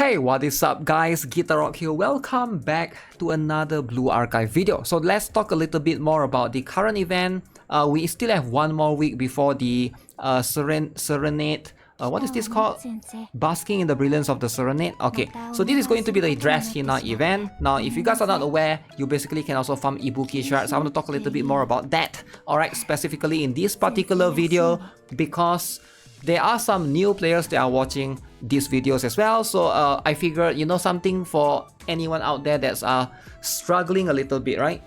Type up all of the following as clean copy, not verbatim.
Hey, what is up guys, Guitar Rock here. Welcome back to another Blue Archive video. So let's talk a little bit more about the current event. We still have one more week before the Serenade. What is this called? Basking in the Brilliance of the Serenade. Okay, so this is going to be the Dress Henna event. Now, if you guys are not aware, you basically can also farm Ibuki Shards. I want to talk a little bit more about that. Alright, specifically in this particular video, because there are some new players that are watching these videos as well. So I figured, you know, something for anyone out there that's struggling a little bit, right?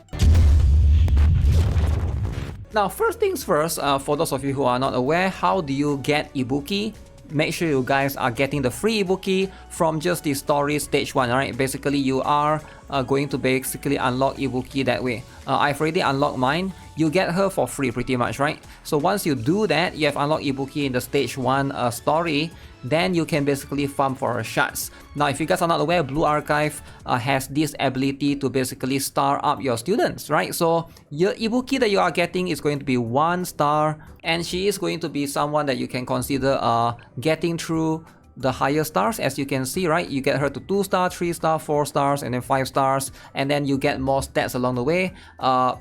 Now, first things first, for those of you who are not aware, how do you get Ibuki? Make sure you guys are getting the free Ibuki from just the story stage 1, alright? Basically, you are going to basically unlock Ibuki that way. I've already unlocked mine. You get her for free pretty much, right? So once you do that, you have unlocked Ibuki in the stage 1 story, then you can basically farm for her shards. Now, if you guys are not aware, Blue Archive has this ability to basically star up your students, right? So your Ibuki that you are getting is going to be 1 star, and she is going to be someone that you can consider getting through the higher stars. As you can see, right, you get her to 2 star, 3 star, 4 stars, and then 5 stars, and then you get more stats along the way.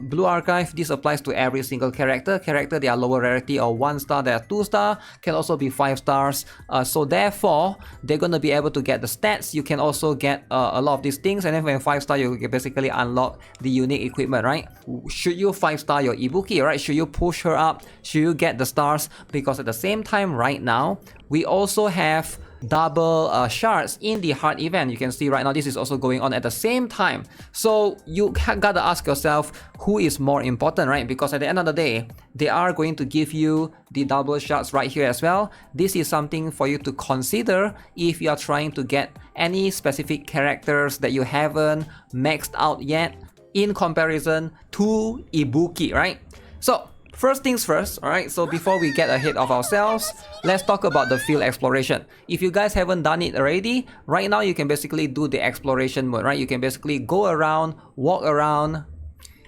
Blue Archive, this applies to every single character. They are lower rarity or 1 star, they are 2 star, can also be 5 stars. So therefore, they're gonna be able to get the stats. You can also get a lot of these things, and then when 5 star, you can basically unlock the unique equipment, right? Should you 5 star your Ibuki, right? Should you push her up? Should you get the stars? Because at the same time right now, we also have double shards in the heart event. You can see right now this is also going on at the same time. So you gotta ask yourself, who is more important, right? Because at the end of the day, they are going to give you the double shards right here as well. This is something for you to consider if you are trying to get any specific characters that you haven't maxed out yet in comparison to Ibuki, right? So first things first, alright, so before we get ahead of ourselves, let's talk about the field exploration. If you guys haven't done it already, right now you can basically do the exploration mode, right? You can basically go around, walk around,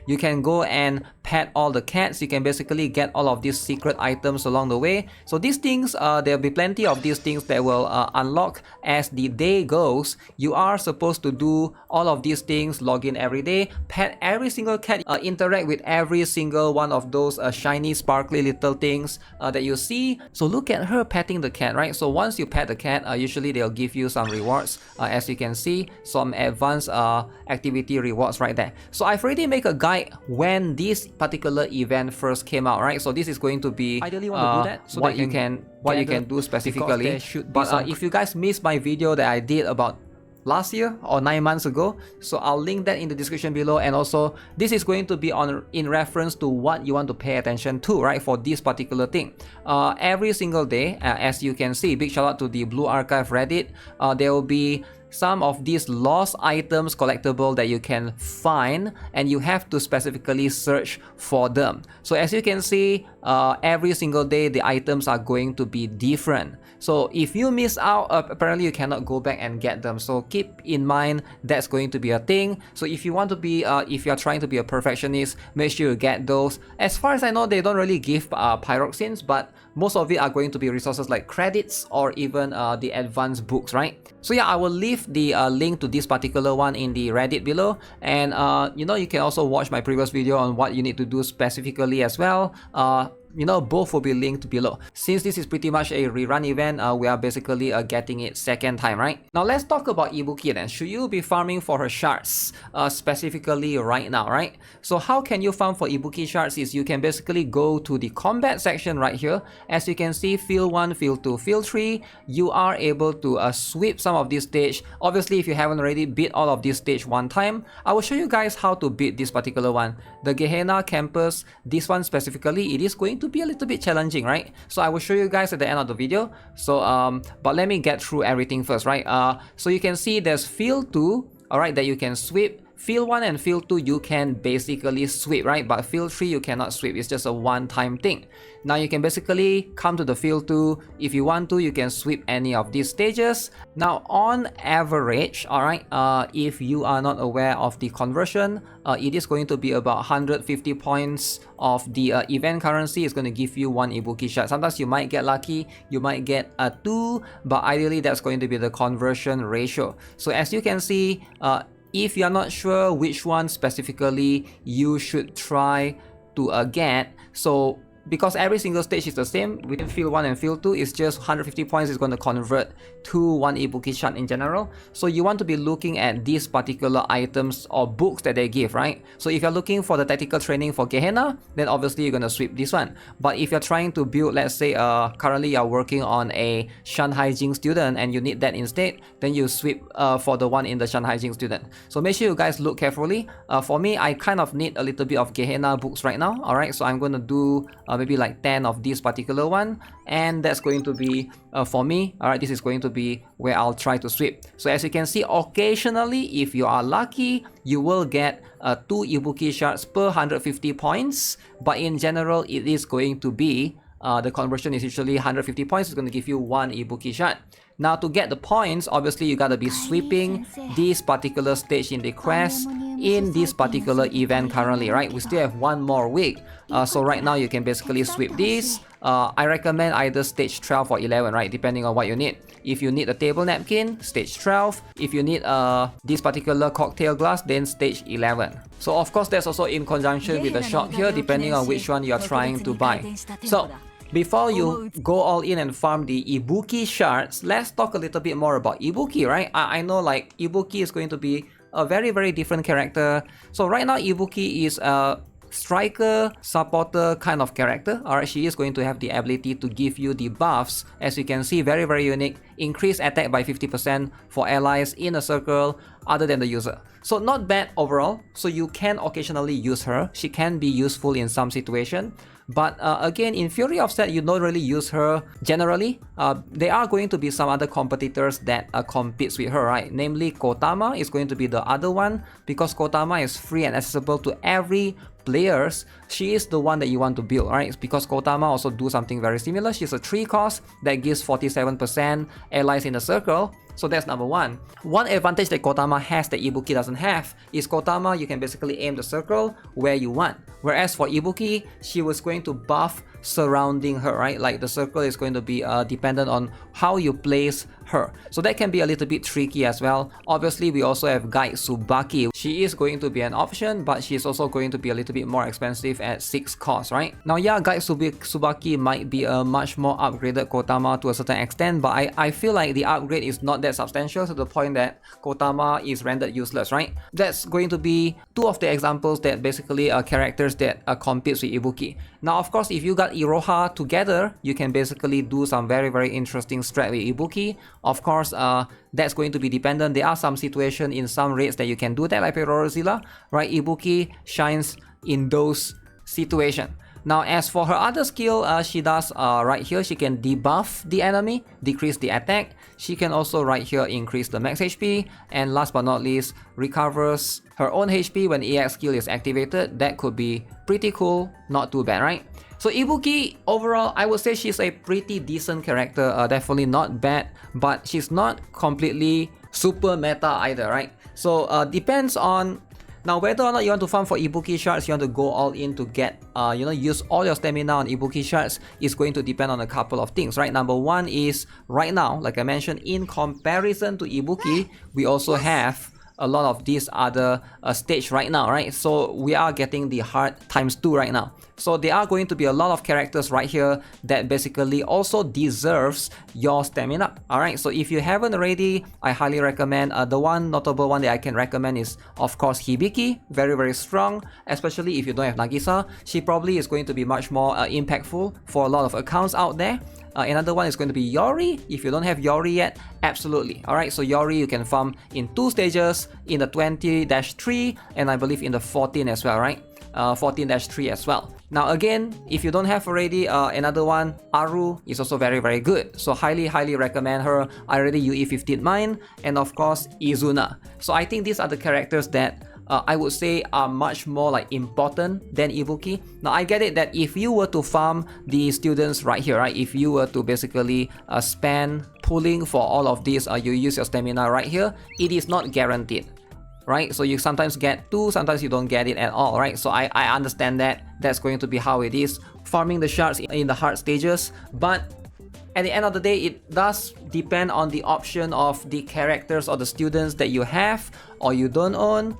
you can go and pet all the cats, you can basically get all of these secret items along the way. So these things, there'll be plenty of these things that will unlock as the day goes. You are supposed to do all of these things, log in every day, pet every single cat, interact with every single one of those shiny, sparkly little things that you see. So look at her petting the cat, right? So once you pet the cat, usually they'll give you some rewards. As you can see, some advanced activity rewards right there. So I've already made a guide when this particular event first came out, right? So this is going to be ideally want to do that, so what you can do specifically. But if you guys missed my video that I did about last year or 9 months ago, so I'll link that in the description below. And also this is going to be in reference to what you want to pay attention to, right, for this particular thing. Every single day, as you can see, big shout out to the Blue Archive Reddit, there will be some of these lost items collectible that you can find, and you have to specifically search for them. So as you can see, every single day the items are going to be different. So if you miss out, apparently you cannot go back and get them. So keep in mind that's going to be a thing. So if you want to be, if you are trying to be a perfectionist, make sure you get those. As far as I know, they don't really give pyroxenes, but most of it are going to be resources like credits or even the advanced books, right? So yeah, I will leave the link to this particular one in the Reddit below, and you know, you can also watch my previous video on what you need to do specifically as well. You know, both will be linked below. Since this is pretty much a rerun event, we are basically getting it second time, right? Now let's talk about Ibuki then. Should you be farming for her shards specifically right now, right? So how can you farm for Ibuki shards is you can basically go to the combat section right here. As you can see, field 1, field 2, field 3, you are able to sweep some of this stage. Obviously, if you haven't already beat all of this stage one time, I will show you guys how to beat this particular one. The Gehenna Campus, this one specifically, it is going to be a little bit challenging, right? So I will show you guys at the end of the video. So but let me get through everything first, right? So you can see there's field 2, all right, that you can sweep. Field 1 and Field 2 you can basically sweep, right? But Field 3 you cannot sweep, it's just a one-time thing. Now you can basically come to the Field 2, if you want to, you can sweep any of these stages. Now on average, alright, if you are not aware of the conversion, it is going to be about 150 points of the event currency is going to give you 1 Ibuki shard. Sometimes you might get lucky, you might get a 2, but ideally that's going to be the conversion ratio. So as you can see, if you're not sure which one specifically you should try to get, so because every single stage is the same, within Field 1 and Field 2, it's just 150 points is going to convert to 1 Ibuki shard in general. So you want to be looking at these particular items or books that they give, right? So if you're looking for the tactical training for Gehenna, then obviously you're going to sweep this one. But if you're trying to build, let's say currently you're working on a Shanghai Jing student and you need that instead, then you sweep for the one in the Shanghai Jing student. So make sure you guys look carefully. For me, I kind of need a little bit of Gehenna books right now, alright? So I'm going to do maybe like 10 of this particular one, and that's going to be for me, alright, this is going to be where I'll try to sweep. So as you can see, occasionally if you are lucky, you will get 2 Ibuki shards per 150 points, but in general it is going to be the conversion is usually 150 points, it's going to give you 1 Ibuki shard. Now to get the points, obviously you gotta be sweeping this particular stage in the quest in this particular event currently, right? We still have 1 more week. So right now you can basically sweep this. I recommend either stage 12 or 11, right? Depending on what you need. If you need a table napkin, stage 12. If you need this particular cocktail glass, then stage 11. So of course that's also in conjunction with the shop here, depending on which one you are trying to buy. So before you go all in and farm the Ibuki shards, let's talk a little bit more about Ibuki, right? I know like Ibuki is going to be a very different character. So right now Ibuki is a striker, supporter kind of character. Alright, she is going to have the ability to give you the buffs. As you can see, very unique. Increase attack by 50% for allies in a circle other than the user. So not bad overall. So you can occasionally use her. She can be useful in some situation. But again, in Fury of Set, you don't really use her generally. There are going to be some other competitors that competes with her, right? Namely, Kotama is going to be the other one, because Kotama is free and accessible to every players. She is the one that you want to build, right? Because Kotama also do something very similar. She's a 3 cost that gives 47% allies in the circle. So that's number one. One advantage that Kotama has that Ibuki doesn't have is Kotama, you can basically aim the circle where you want. Whereas for Ibuki, she was going to buff surrounding her, right? Like the circle is going to be dependent on how you place her. So that can be a little bit tricky as well. Obviously, we also have Guide Tsubaki. She is going to be an option, but she's also going to be a little bit more expensive at 6 cost, right? Now, yeah, Guide Tsubaki might be a much more upgraded Kotama to a certain extent, but I feel like the upgrade is not that substantial to the point that Kotama is rendered useless, right? That's going to be 2 of the examples that basically are characters that competes with Ibuki. Now, of course, if you got Iroha together, you can basically do some very interesting strat with Ibuki. Of course, that's going to be dependent. There are some situations in some raids that you can do that, like Perorozilla, right? Ibuki shines in those situations. Now, as for her other skill, she does right here, she can debuff the enemy, decrease the attack. She can also right here increase the max HP, and last but not least, recovers her own HP when EX skill is activated. That could be pretty cool, not too bad, right? So Ibuki, overall, I would say she's a pretty decent character, definitely not bad, but she's not completely super meta either, right? So depends on now whether or not you want to farm for Ibuki shards, you want to go all in to get, use all your stamina on Ibuki shards, is going to depend on a couple of things, right? Number one is, right now, like I mentioned, in comparison to Ibuki, we also have a lot of these other stage right now, right? So we are getting the hard ×2 right now. So there are going to be a lot of characters right here that basically also deserves your stamina. Alright, so if you haven't already, I highly recommend, the one notable one that I can recommend is, of course, Hibiki. Very strong, especially if you don't have Nagisa. She probably is going to be much more impactful for a lot of accounts out there. Another one is going to be Yori. If you don't have Yori yet, absolutely. Alright, so Yori you can farm in 2 stages, in the 20-3, and I believe in the 14 as well, right? 14-3 as well. Now again, if you don't have already another one, Aru is also very good. So highly recommend her. I already UE 15 mine, and of course Izuna. So I think these are the characters that I would say are much more like important than Ibuki. Now I get it that if you were to farm the students right here, right, if you were to basically spend pulling for all of these, you use your stamina right here, it is not guaranteed. Right, so you sometimes get 2, sometimes you don't get it at all, right? So I understand that that's going to be how it is farming the shards in the hard stages, but at the end of the day, it does depend on the option of the characters or the students that you have or you don't own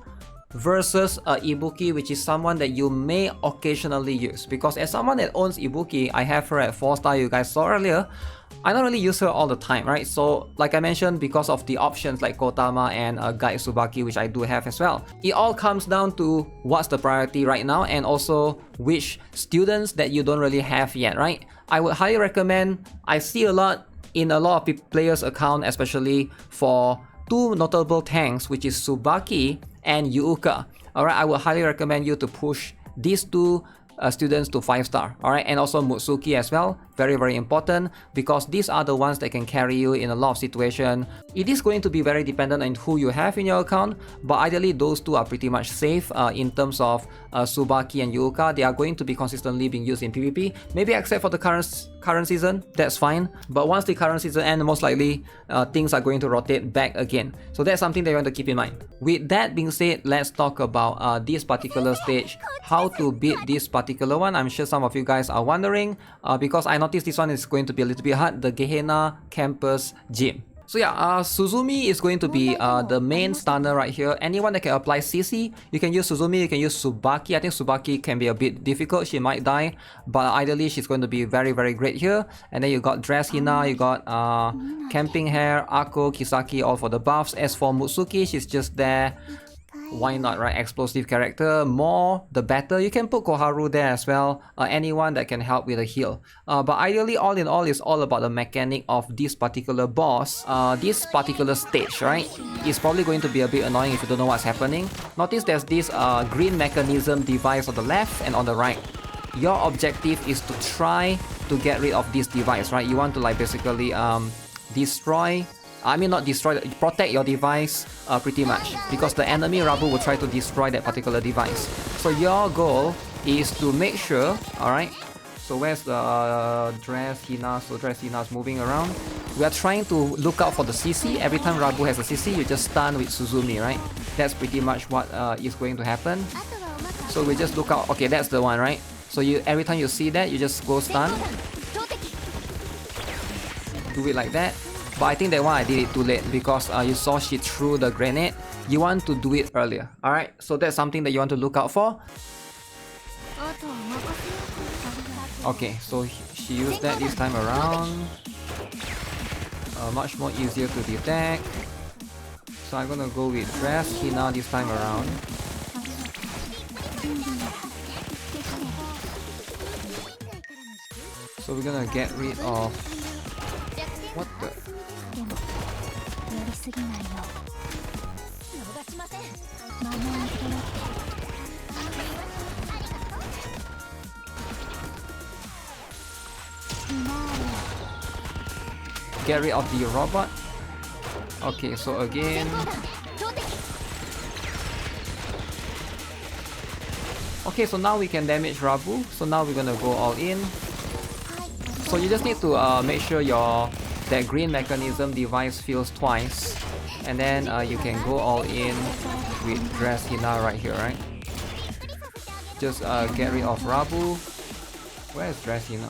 versus Ibuki, which is someone that you may occasionally use. Because as someone that owns Ibuki, I have her at 4-star, you guys saw earlier, I don't really use her all the time, right? So like I mentioned, because of the options like Kotama and Guide Tsubaki, which I do have as well. It all comes down to what's the priority right now and also which students that you don't really have yet, right? I would highly recommend, I see a lot in a lot of players' account, especially for 2 notable tanks, which is Tsubaki and Yuuka. Alright, I would highly recommend you to push these 2 students to 5-star. Alright, and also Mutsuki as well. Very, very important because these are the ones that can carry you in a lot of situations. It is going to be very dependent on who you have in your account, but ideally those 2 are pretty much safe in terms of Tsubaki and Yuuka. They are going to be consistently being used in PvP, maybe except for the current season, that's fine. But once the current season ends, most likely things are going to rotate back again. So that's something that you want to keep in mind. With that being said, let's talk about this particular stage, how to beat this particular one. I'm sure some of you guys are wondering because I noticed this one is going to be a little bit hard, the Gehenna Campus Gym. So yeah, Suzumi is going to be the main stunner right here. Anyone that can apply CC, you can use Suzumi, you can use Tsubaki. I think Tsubaki can be a bit difficult, she might die, but ideally she's going to be very, very great here. And then you got Dress Hina, you got Camping Hair, Ako, Kisaki, all for the buffs. As for Mutsuki, she's just there. Why not, right? Explosive character, more the better. You can put Koharu there as well, anyone that can help with a heal. But ideally, all in all, it's all about the mechanic of this particular boss. This particular stage, right, is probably going to be a bit annoying if you don't know what's happening. Notice there's this green mechanism device on the left and on the right. Your objective is to try to get rid of this device, right? You want to like basically destroy, not destroy, protect your device pretty much, because the enemy Rabu will try to destroy that particular device. So your goal is to make sure, alright, so where's the Dress Hina? So Dress Hina is moving around. We are trying to look out for the CC. Every time Rabu has a CC, you just stun with Suzumi, right? That's pretty much what is going to happen. So we just look out, okay, that's the one, right? So you every time you see that, you just go stun. Do it like that. But I think that one I did it too late because you saw she threw the grenade. You want to do it earlier. Alright, so that's something that you want to look out for. Okay, so she used that this time around. Much more easier to detect. So I'm gonna go with Dress Hina this time around. So we're gonna get rid of... What the... Get rid of the robot. Okay, so again... Okay, so now we can damage Rabu. So now we're gonna go all in. So you just need to make sure that green mechanism device fills twice, and then you can go all in with Dress Hina right here, right? Just get rid of Rabu. Where is Dress Hina?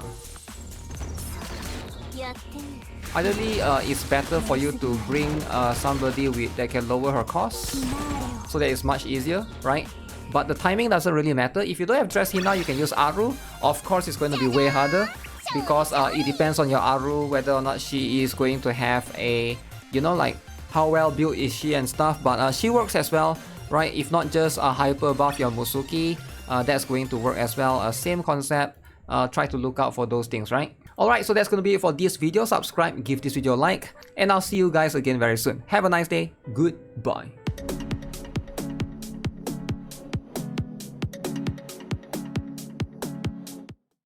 Ideally, it's better for you to bring somebody that can lower her costs, so that it's much easier, right? But the timing doesn't really matter. If you don't have Dress Hina, you can use Aru. Of course, it's going to be way harder, because it depends on your Aru whether or not she is going to have a, like how well built is she and stuff. But she works as well, right? If not just hyper buff your Mutsuki, that's going to work as well. Same concept. Try to look out for those things, right? Alright, so that's going to be it for this video. Subscribe, give this video a like, and I'll see you guys again very soon. Have a nice day. Goodbye.